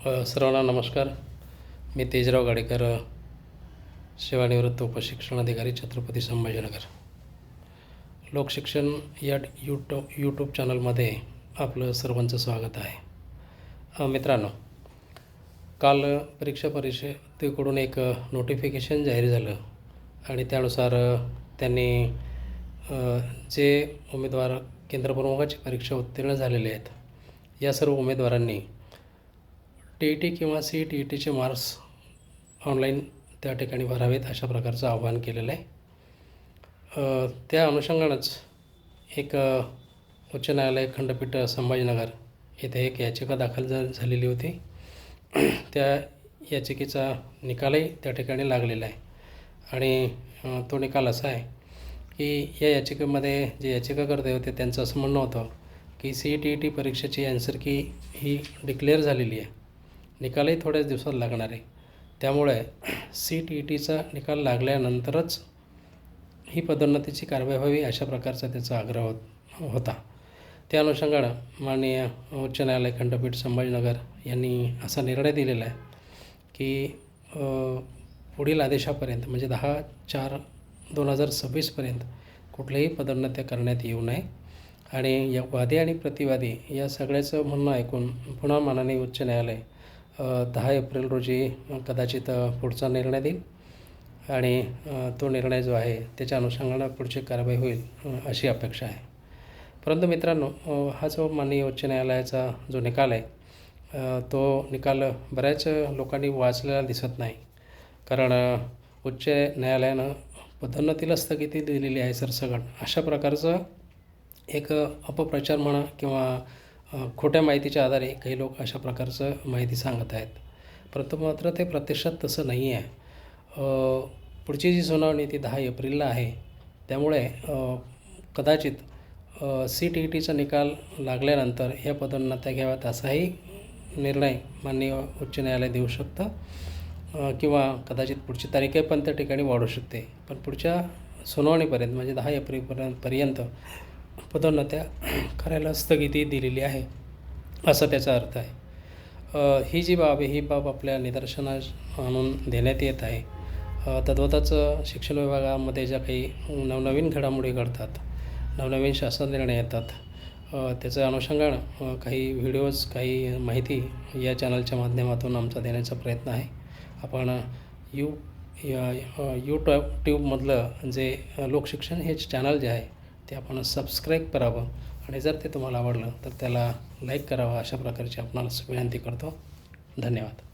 सर्वांना नमस्कार. मी तेजराव गाडेकर, सेवानिवृत्त उपशिक्षण अधिकारी, छत्रपती संभाजीनगर. लोकशिक्षण या यूट्यूब चॅनलमध्ये आपलं सर्वांचं स्वागत आहे. मित्रांनो, काल परीक्षा परिषदेकडून एक नोटिफिकेशन जाहीर झालं आणि त्यानुसार त्यांनी जे उमेदवार केंद्रप्रमुखाची परीक्षा उत्तीर्ण झालेले आहेत, या सर्व उमेदवारांनी TET किंवा CTETचे मार्क्स ऑनलाईन त्या ठिकाणी भरावेत अशा प्रकारचं आवाहन केलेलं आहे. त्या अनुषंगानंच एक उच्च न्यायालय खंडपीठ संभाजीनगर येथे एक याचिका दाखल झालेली होती. त्या याचिकेचा निकालही त्या ठिकाणी लागलेला आहे आणि तो निकाल असा आहे की या याचिकेमध्ये जे याचिकाकर्ते होते त्यांचं असं म्हणणं होतं की CTET परीक्षेची आन्सर की ही डिक्लेअर झालेली आहे, निकालही थोड्याच दिवसात लागणार आहे, त्यामुळे CTETचा निकाल लागल्यानंतरच ही पदोन्नतीची कारवाई व्हावी अशा प्रकारचा त्याचा आग्रह होता. त्या अनुषंगानं माननीय उच्च न्यायालय खंडपीठ संभाजीनगर यांनी असा निर्णय दिलेला आहे की पुढील आदेशापर्यंत म्हणजे 10/4/2026 कुठल्याही पदोन्नत्या करण्यात येऊ नये आणि या वादी आणि प्रतिवादी या सगळ्याचं म्हणणं ऐकून पुन्हा माननीय उच्च न्यायालय 10 एप्रिल रोजी कदाचित पुढचा निर्णय देईल आणि तो निर्णय जो आहे त्याच्या अनुषंगानं पुढची कारवाई होईल अशी अपेक्षा आहे. परंतु मित्रांनो, हा जो माननीय उच्च न्यायालयाचा जो निकाल आहे तो निकाल बऱ्याच लोकांनी वाचलेला दिसत नाही, कारण उच्च न्यायालयानं पदोन्नतीला स्थगिती दिलेली आहे सरसकट अशा प्रकारचं एक अपप्रचार म्हणा किंवा खोट्या माहितीच्या आधारे काही लोक अशा प्रकारचं माहिती सांगत आहेत. परंतु मात्र ते प्रत्यक्षात तसं नाही आहे. पुढची जी सुनावणी ती 10 एप्रिलला आहे, त्यामुळे कदाचित CTETचा निकाल लागल्यानंतर ह्या पदोन्नत्या घ्याव्यात असाही निर्णय माननीय उच्च न्यायालय देऊ शकतं किंवा कदाचित पुढची तारीखही पण त्या ठिकाणी वाढू शकते. पण पुढच्या सुनावणीपर्यंत म्हणजे 10 एप्रिलपर्यंत पदोन्नत्या करायला स्थगिती दिलेली आहे असा त्याचा अर्थ आहे. ही जी बाब आहे ही बाब आपल्या निदर्शनास आणून देण्यात येत आहे. तद्वतच शिक्षण विभागामध्ये ज्या काही नवनवीन घडामोडी घडतात, नवनवीन शासन निर्णय येतात, त्याच्या अनुषंगानं काही व्हिडिओज, काही माहिती या चॅनलच्या माध्यमातून आमचा देण्याचा प्रयत्न आहे. आपण यूट्यूबमधलं जे लोकशिक्षण हे चॅनल जे आहे ते आपण सबस्क्राईब करावं आणि जर ते तुम्हाला आवडलं तर त्याला लाईक करावं अशा प्रकारची आपणास विनंती करतो. धन्यवाद.